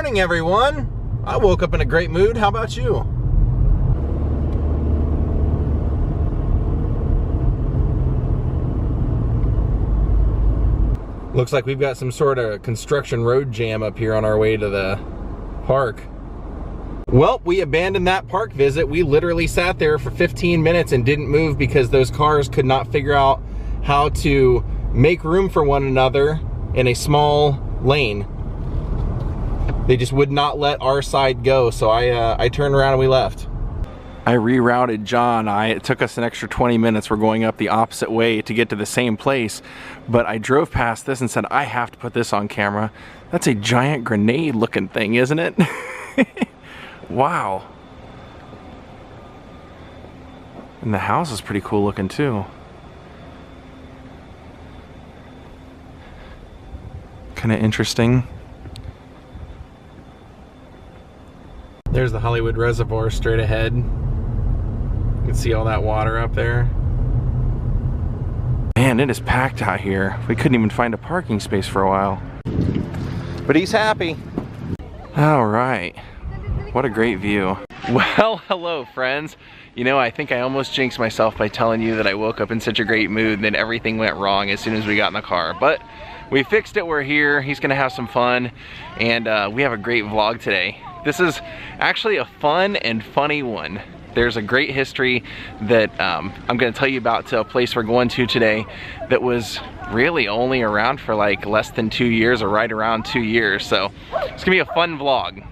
morning, everyone. I woke up in a great mood. How about you? Looks like we've got some sort of construction road jam up here on our way to the park. Well, we abandoned that park visit. We literally sat there for 15 minutes and didn't move because those cars could not figure out how to make room for one another in a small lane. They just would not let our side go, so I turned around and we left. I rerouted John. It took us an extra 20 minutes. We're going up the opposite way to get to the same place, but I drove past this and said, I have to put this on camera. That's a giant grenade looking thing, isn't it? Wow. And the house is pretty cool looking too. Kind of interesting. There's the Hollywood Reservoir straight ahead. You can see all that water up there. Man, it is packed out here. We couldn't even find a parking space for a while. But he's happy. All right. What a great view. Well, hello friends. You know, I think I almost jinxed myself by telling you that I woke up in such a great mood and then everything went wrong as soon as we got in the car. But we fixed it, we're here. He's gonna have some fun, and we have a great vlog today. This is actually a fun and funny one. There's a great history that I'm gonna tell you about to a place we're going to today that was really only around for like less than 2 years, or right around 2 years. So it's gonna be a fun vlog.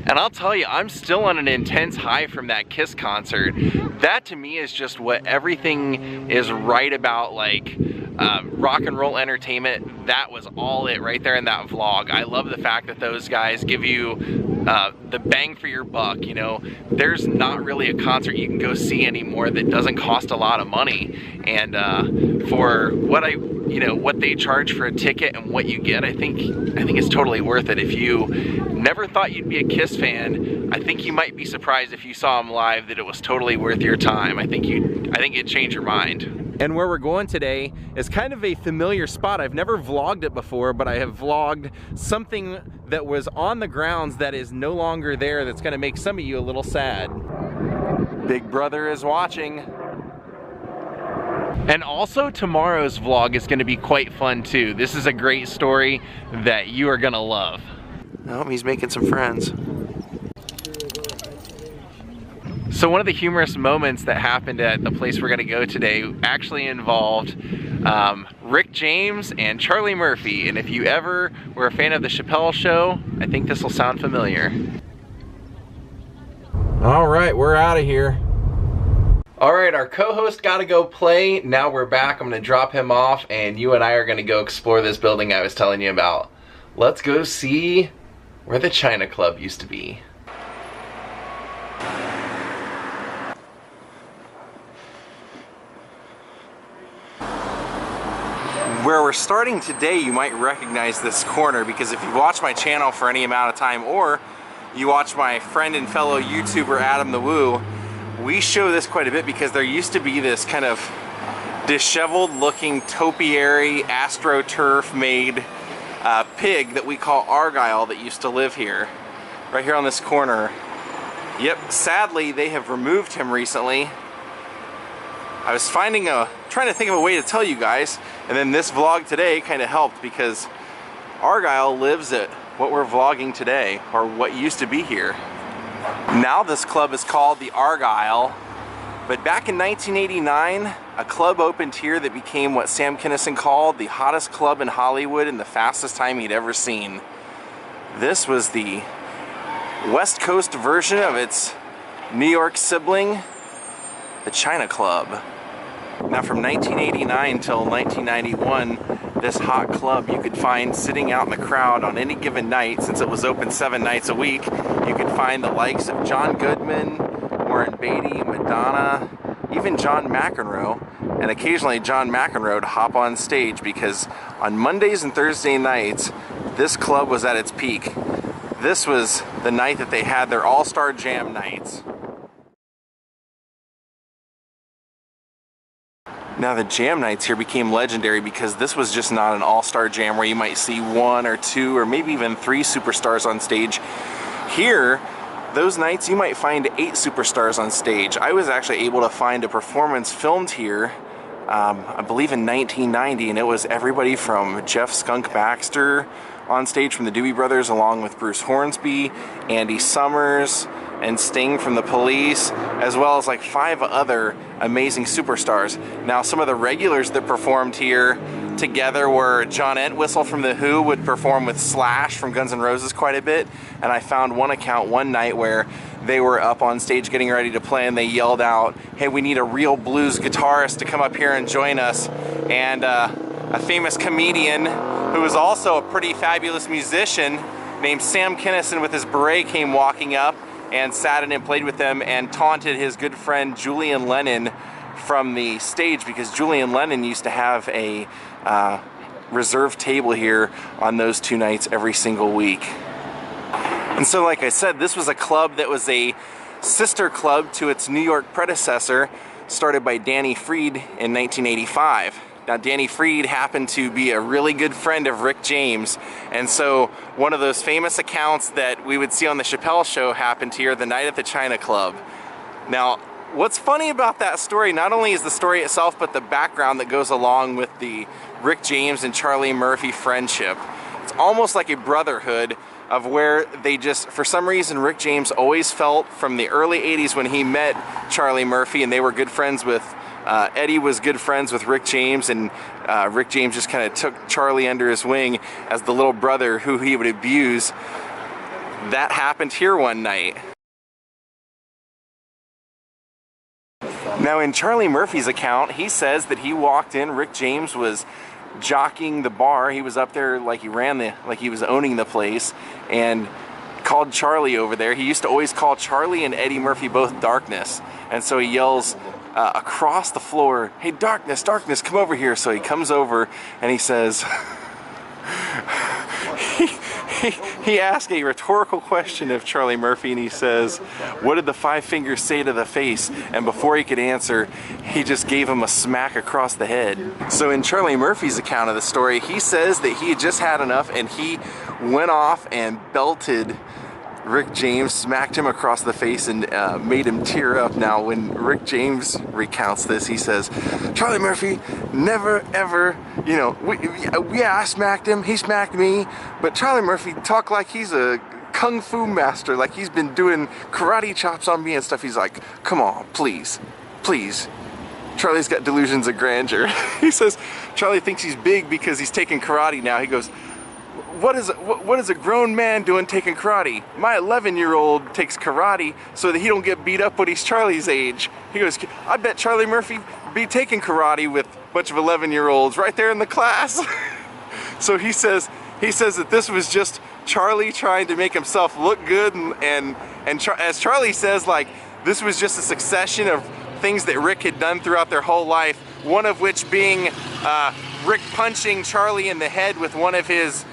And I'll tell you, I'm still on an intense high from that Kiss concert. That to me is just what everything is right about, like rock and roll entertainment. That was all it right there in that vlog. I love the fact that those guys give you the bang for your buck. You know, there's not really a concert you can go see anymore that doesn't cost a lot of money. And for what they charge for a ticket and what you get, I think it's totally worth it. If you never thought you'd be a Kiss fan, I think you might be surprised if you saw them live that it was totally worth your time. I think it'd change your mind. And where we're going today is kind of a familiar spot. I've never vlogged it before, but I have vlogged something that was on the grounds that is no longer there, that's gonna make some of you a little sad. Big brother is watching. And also tomorrow's vlog is gonna be quite fun too. This is a great story that you are gonna love. Oh, he's making some friends. So one of the humorous moments that happened at the place we're gonna go today actually involved Rick James and Charlie Murphy. And if you ever were a fan of the Chappelle Show, I think this will sound familiar. All right, we're out of here. All right, our co-host got to go play. Now we're back. I'm gonna drop him off and you and I are gonna go explore this building I was telling you about. Let's go see where the China Club used to be. Where we're starting today, you might recognize this corner, because if you watch my channel for any amount of time, or you watch my friend and fellow YouTuber Adam the Woo, we show this quite a bit because there used to be this kind of disheveled looking topiary astroturf made pig that we call Argyle that used to live here, right here on this corner. Yep, sadly they have removed him recently. I was trying to think of a way to tell you guys, and then this vlog today kind of helped, because Argyle lives at what we're vlogging today, or what used to be here. Now this club is called the Argyle, but back in 1989, a club opened here that became what Sam Kinison called the hottest club in Hollywood and the fastest time he'd ever seen. This was the West Coast version of its New York sibling, the China Club. Now from 1989 till 1991, this hot club you could find sitting out in the crowd on any given night, since it was open 7 nights a week. You could find the likes of John Goodman, Warren Beatty, Madonna, even John McEnroe, and occasionally John McEnroe to hop on stage, because on Mondays and Thursday nights, this club was at its peak. This was the night that they had their all-star jam nights. Now the jam nights here became legendary because this was just not an all-star jam where you might see 1 or 2 or maybe even 3 superstars on stage. Here, those nights you might find 8 superstars on stage. I was actually able to find a performance filmed here, I believe in 1990, and it was everybody from Jeff Skunk Baxter on stage from the Doobie Brothers, along with Bruce Hornsby, Andy Summers, and Sting from the Police, as well as like 5 other amazing superstars. Now, some of the regulars that performed here together were John Entwistle from The Who would perform with Slash from Guns N' Roses quite a bit, and I found one account one night where they were up on stage getting ready to play and they yelled out, "Hey, we need a real blues guitarist to come up here and join us." And a famous comedian who was also a pretty fabulous musician named Sam Kinison with his beret came walking up and sat in and played with them and taunted his good friend Julian Lennon from the stage, because Julian Lennon used to have a reserved table here on those 2 nights every single week. And so, like I said, this was a club that was a sister club to its New York predecessor, started by Danny Freed in 1985. Now, Danny Freed happened to be a really good friend of Rick James, and so one of those famous accounts that we would see on the Chappelle Show happened here the night at the China Club. Now, what's funny about that story, not only is the story itself, but the background that goes along with the Rick James and Charlie Murphy friendship. It's almost like a brotherhood of where they just, for some reason, Rick James always felt from the early 80s when he met Charlie Murphy, and they were good friends with Eddie was good friends with Rick James, and Rick James just kind of took Charlie under his wing as the little brother who he would abuse. That happened here one night. Now, in Charlie Murphy's account, he says that he walked in, Rick James was jockeying the bar. He was up there like he was owning the place, and called Charlie over there. He used to always call Charlie and Eddie Murphy both Darkness, and so he yells across the floor, "Hey, Darkness, Darkness, come over here." So he comes over and he says, he asked a rhetorical question of Charlie Murphy, and he says, "What did the 5 fingers say to the face?" And before he could answer, he just gave him a smack across the head. So in Charlie Murphy's account of the story, he says that he had just had enough and he went off and belted Rick James, smacked him across the face, and made him tear up. Now, when Rick James recounts this, he says, "Charlie Murphy never ever, you know, yeah, I smacked him, he smacked me, but Charlie Murphy talked like he's a kung fu master, like he's been doing karate chops on me and stuff." He's like, "Come on, please, please." Charlie's got delusions of grandeur. He says Charlie thinks he's big because he's taking karate now. He goes, what is a grown man doing taking karate? My 11-year-old takes karate so that he don't get beat up when he's Charlie's age. He goes, "I bet Charlie Murphy be taking karate with a bunch of 11-year-olds right there in the class." So he says that this was just Charlie trying to make himself look good, and as Charlie says, like, this was just a succession of things that Rick had done throughout their whole life, one of which being Rick punching Charlie in the head with one of his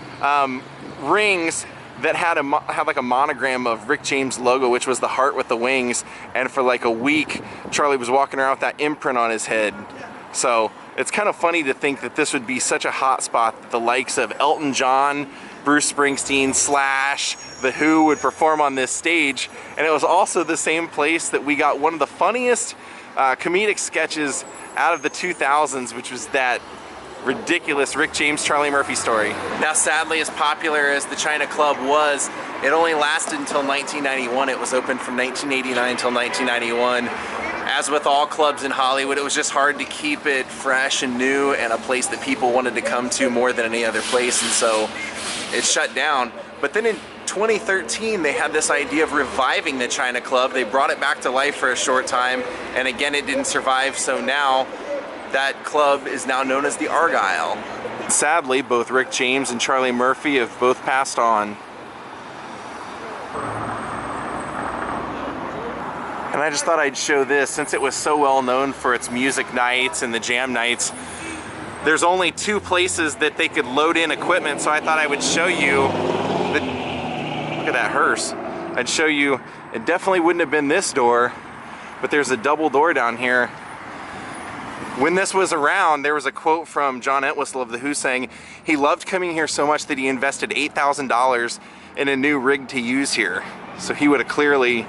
rings that had like a monogram of Rick James' logo, which was the heart with the wings, and for like a week Charlie was walking around with that imprint on his head. So it's kind of funny to think that this would be such a hot spot that the likes of Elton John, Bruce Springsteen, Slash, The Who would perform on this stage, and it was also the same place that we got one of the funniest comedic sketches out of the 2000s, which was that ridiculous Rick James Charlie Murphy story. Now, sadly, as popular as the China Club was, it only lasted until 1991. It was open from 1989 until 1991. As with all clubs in Hollywood, it was just hard to keep it fresh and new and a place that people wanted to come to more than any other place, and so it shut down. But then in 2013, they had this idea of reviving the China Club. They brought it back to life for a short time, and again, it didn't survive, so now that club is now known as the Argyle. Sadly, both Rick James and Charlie Murphy have both passed on. And I just thought I'd show this, since it was so well known for its music nights and the jam nights. There's only 2 places that they could load in equipment, so I thought I would show you the, look at that hearse. I'd show you, it definitely wouldn't have been this door, but there's a double door down here When this was around, there was a quote from John Entwistle of The Who saying he loved coming here so much that he invested $8,000 in a new rig to use here. So he would have clearly,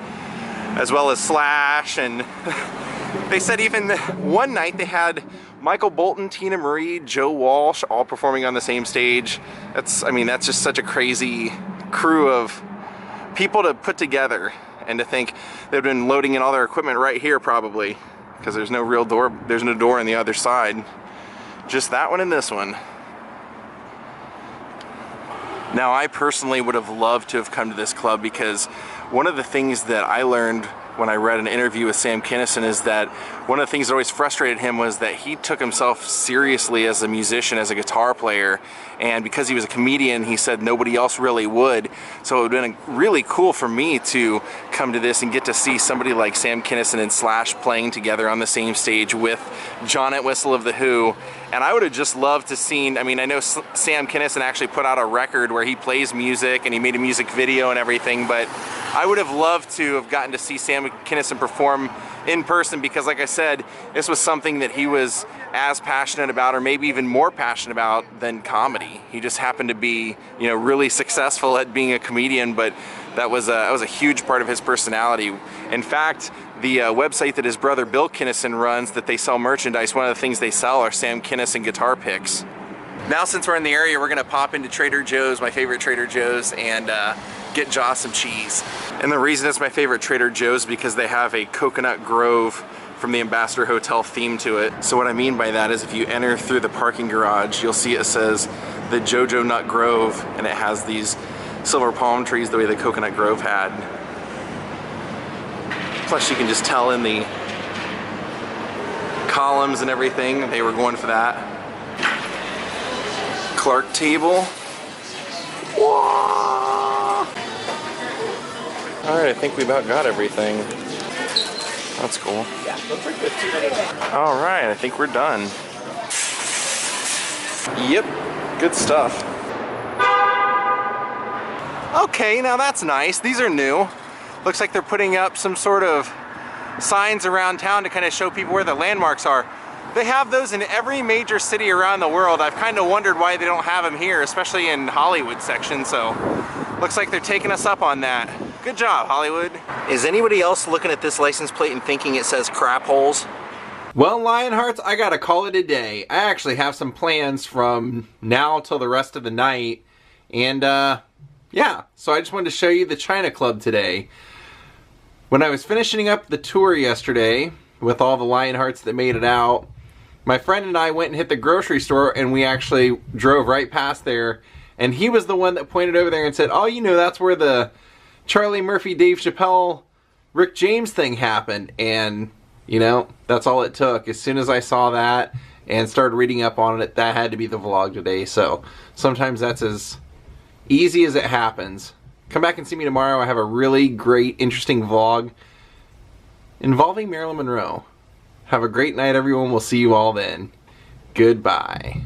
as well as Slash, and they said even one night they had Michael Bolton, Tina Marie, Joe Walsh all performing on the same stage. I mean, that's just such a crazy crew of people to put together, and to think they've been loading in all their equipment right here probably, because there's no real door, there's no door on the other side. Just that one and this one. Now, I personally would have loved to have come to this club, because one of the things that I learned when I read an interview with Sam Kinison is that one of the things that always frustrated him was that he took himself seriously as a musician, as a guitar player, and because he was a comedian, he said nobody else really would. So it would have been really cool for me to come to this and get to see somebody like Sam Kinison and Slash playing together on the same stage with John Entwistle of The Who. And I would have just loved to seen, I mean, I know Sam Kinison actually put out a record where he plays music and he made a music video and everything, but I would have loved to have gotten to see Sam Kinison perform in person, because like I said, this was something that he was as passionate about, or maybe even more passionate about, than comedy. He just happened to be, you know, really successful at being a comedian, but that was a huge part of his personality. In fact, the website that his brother Bill Kinison runs, that they sell merchandise, one of the things they sell are Sam Kinison guitar picks. Now, since we're in the area, we're gonna pop into Trader Joe's, my favorite Trader Joe's, and get Joss some cheese. And the reason it's my favorite Trader Joe's is because they have a Coconut Grove from the Ambassador Hotel theme to it. So what I mean by that is, if you enter through the parking garage, you'll see it says the Jojo Nut Grove, and it has these silver palm trees the way the Coconut Grove had. Plus you can just tell in the columns and everything, they were going for that. Clark table. Whoa! Alright, I think we about got everything. That's cool. Yeah, those are good too. Alright, I think we're done. Yep, good stuff. Okay, now that's nice. These are new. Looks like they're putting up some sort of signs around town to kind of show people where the landmarks are. They have those in every major city around the world. I've kind of wondered why they don't have them here, especially in Hollywood section, so looks like they're taking us up on that. Good job, Hollywood. Is anybody else looking at this license plate and thinking it says crap holes? Well, Lionhearts, I gotta call it a day. I actually have some plans from now till the rest of the night, and yeah, so I just wanted to show you the China Club today. When I was finishing up the tour yesterday with all the Lionhearts that made it out, my friend and I went and hit the grocery store, and we actually drove right past there, and he was the one that pointed over there and said, oh, you know, that's where the Charlie Murphy, Dave Chappelle, Rick James thing happened. And, you know, that's all it took. As soon as I saw that and started reading up on it, that had to be the vlog today. So sometimes that's as easy as it happens. Come back and see me tomorrow. I have a really great, interesting vlog involving Marilyn Monroe. Have a great night, everyone. We'll see you all then. Goodbye.